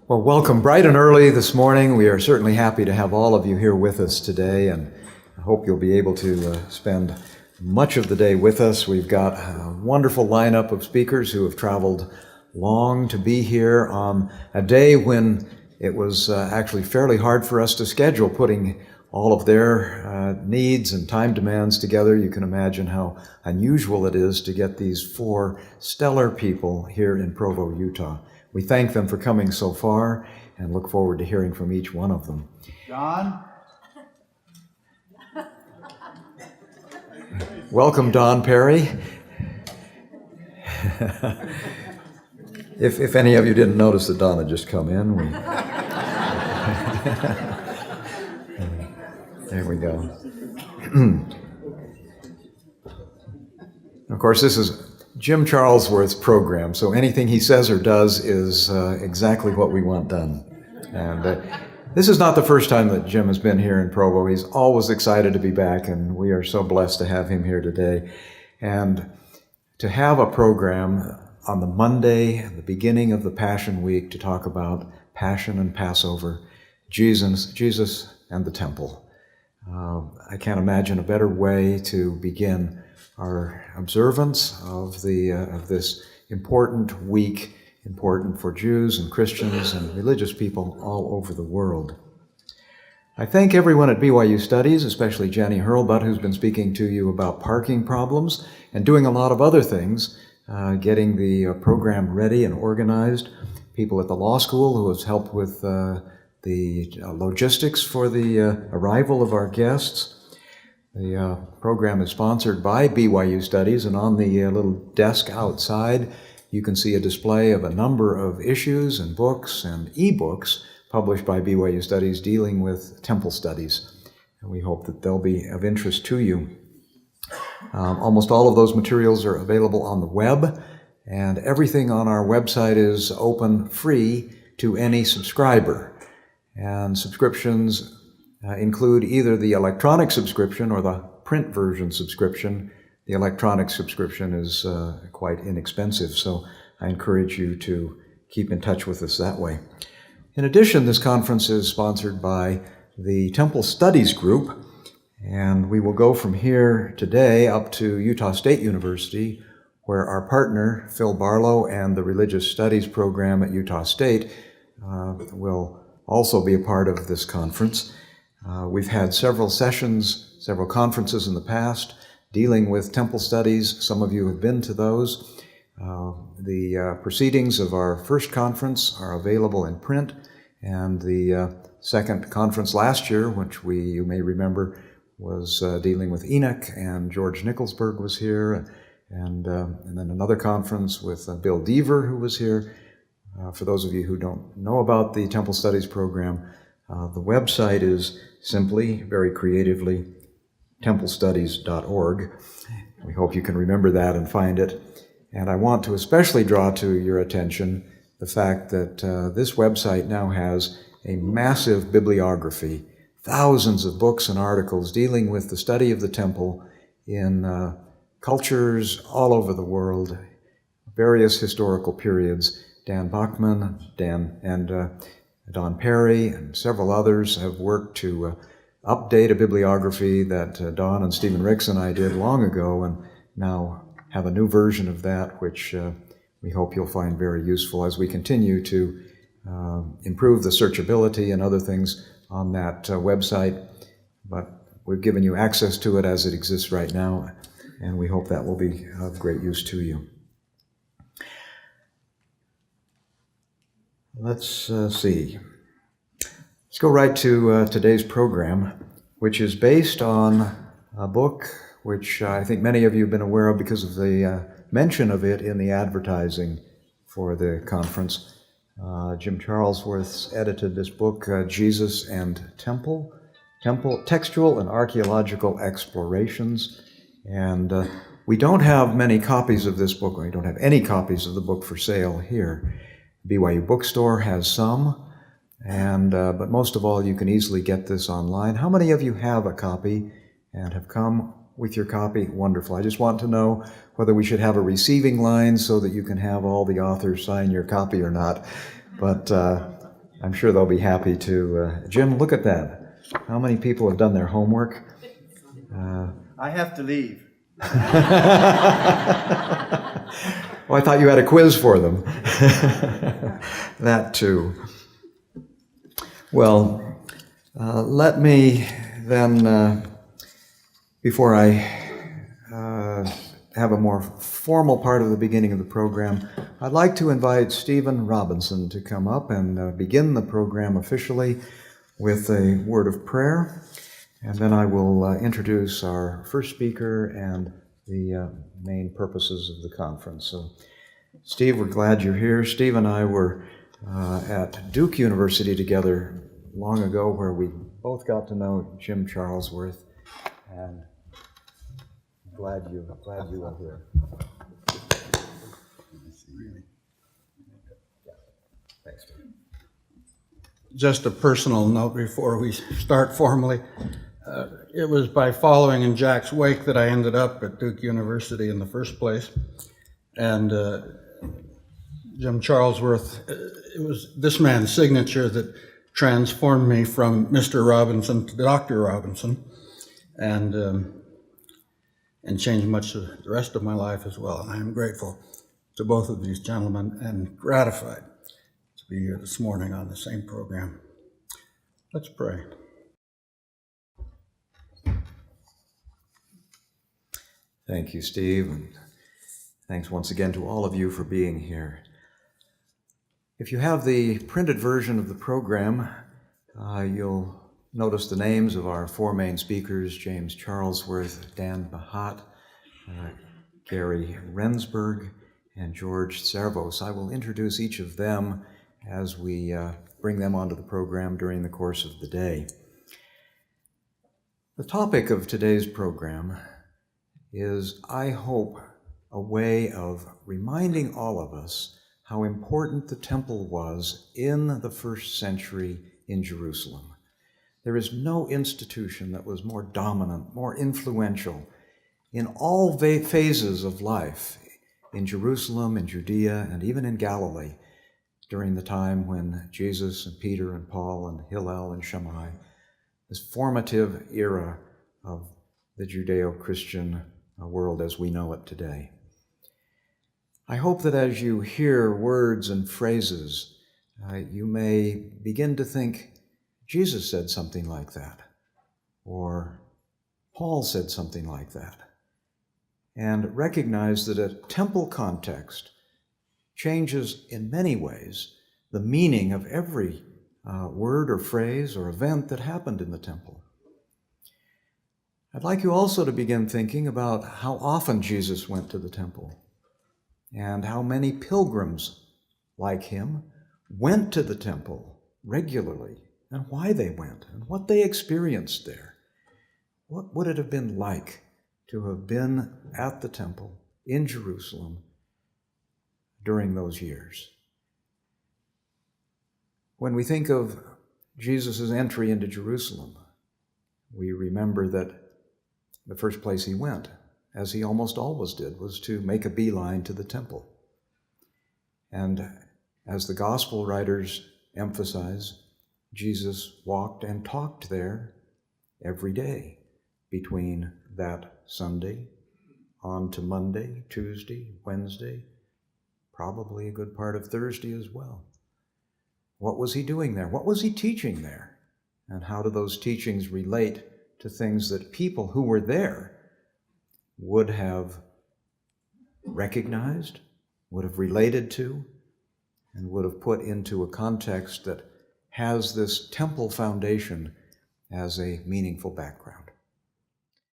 Well, welcome bright and early this morning. We are certainly happy to have all of you here with us today, and I hope you'll be able to spend much of the day with us. We've got a wonderful lineup of speakers who have traveled long to be here on a day when it was actually fairly hard for us to schedule, putting all of their needs and time demands together. You can imagine how unusual it is to get these four stellar people here in Provo, Utah. We thank them for coming so far and look forward to hearing from each one of them. Don? Welcome, Don Perry. If any of you didn't notice that Don had just come in, there we go. Of course, this is Jim Charlesworth's program, so anything he says or does is exactly what we want done. And this is not the first time that Jim has been here in Provo. He's always excited to be back, and we are so blessed to have him here today. And to have a program on the Monday, the beginning of the Passion Week, to talk about Passion and Passover, Jesus and the Temple. I can't imagine a better way to begin our observance of this important week, important for Jews and Christians and religious people all over the world. I thank everyone at BYU Studies, especially Jenny Hurlbutt, who's been speaking to you about parking problems and doing a lot of other things, getting the program ready and organized. People at the law school who has helped with the logistics for the arrival of our guests. The program is sponsored by BYU Studies, and on the little desk outside, you can see a display of a number of issues and books and e-books published by BYU Studies dealing with temple studies. And we hope that they'll be of interest to you. Almost all of those materials are available on the web, and everything on our website is open free to any subscriber. And subscriptions include either the electronic subscription or the print version subscription. The electronic subscription is quite inexpensive, so I encourage you to keep in touch with us that way. In addition, this conference is sponsored by the Temple Studies Group, and we will go from here today up to Utah State University, where our partner, Phil Barlow, and the Religious Studies program at Utah State will also be a part of this conference. We've had several sessions, several conferences in the past dealing with temple studies. Some of you have been to those. The proceedings of our first conference are available in print, and the second conference last year, which you may remember, was dealing with Enoch, and George Nicholsburg was here, and then another conference with Bill Deaver, who was here. For those of you who don't know about the Temple Studies program, the website is simply, very creatively, templestudies.org. We hope you can remember that and find it. And I want to especially draw to your attention the fact that this website now has a massive bibliography, thousands of books and articles dealing with the study of the temple in cultures all over the world, various historical periods. Dan Bachman, Don Perry, and several others have worked to update a bibliography that Don and Stephen Ricks and I did long ago, and now have a new version of that, which we hope you'll find very useful as we continue to improve the searchability and other things on that website. But we've given you access to it as it exists right now, and we hope that will be of great use to you. Let's see. Let's go right to today's program, which is based on a book which I think many of you have been aware of because of the mention of it in the advertising for the conference. Jim Charlesworth's edited this book, Jesus and Temple, Textual and Archaeological Explorations. And we don't have many copies of this book. We don't have any copies of the book for sale here. BYU Bookstore has some, but most of all, you can easily get this online. How many of you have a copy and have come with your copy? Wonderful. I just want to know whether we should have a receiving line so that you can have all the authors sign your copy or not. But I'm sure they'll be happy to. Jim, look at that. How many people have done their homework? I have to leave. Well, I thought you had a quiz for them. That too. Well, let me then, before I have a more formal part of the beginning of the program, I'd like to invite Stephen Robinson to come up and begin the program officially with a word of prayer. And then I will introduce our first speaker and the main purposes of the conference. So, Steve, we're glad you're here. Steve and I were at Duke University together long ago, where we both got to know Jim Charlesworth, and glad you are here. Thanks, Steve. Just a personal note before we start formally. It was by following in Jack's wake that I ended up at Duke University in the first place. And Jim Charlesworth, it was this man's signature that transformed me from Mr. Robinson to Dr. Robinson, and changed much of the rest of my life as well. And I am grateful to both of these gentlemen and gratified to be here this morning on the same program. Let's pray. Thank you, Steve, and thanks once again to all of you for being here. If you have the printed version of the program, you'll notice the names of our four main speakers: James Charlesworth, Dan Bahat, Gary Rensburg, and George Servos. I will introduce each of them as we bring them onto the program during the course of the day. The topic of today's program is, I hope, a way of reminding all of us how important the temple was in the first century in Jerusalem. There is no institution that was more dominant, more influential in all phases of life in Jerusalem, in Judea, and even in Galilee during the time when Jesus and Peter and Paul and Hillel and Shammai, this formative era of the Judeo-Christian world as we know it today. I hope that as you hear words and phrases, you may begin to think, Jesus said something like that, or Paul said something like that, and recognize that a temple context changes in many ways the meaning of every word or phrase or event that happened in the temple. I'd like you also to begin thinking about how often Jesus went to the temple and how many pilgrims like him went to the temple regularly, and why they went and what they experienced there. What would it have been like to have been at the temple in Jerusalem during those years? When we think of Jesus' entry into Jerusalem, we remember that the first place he went, as he almost always did, was to make a beeline to the temple. And as the gospel writers emphasize, Jesus walked and talked there every day between that Sunday on to Monday, Tuesday, Wednesday, probably a good part of Thursday as well. What was he doing there? What was he teaching there? And how do those teachings relate to things that people who were there would have recognized, would have related to, and would have put into a context that has this temple foundation as a meaningful background?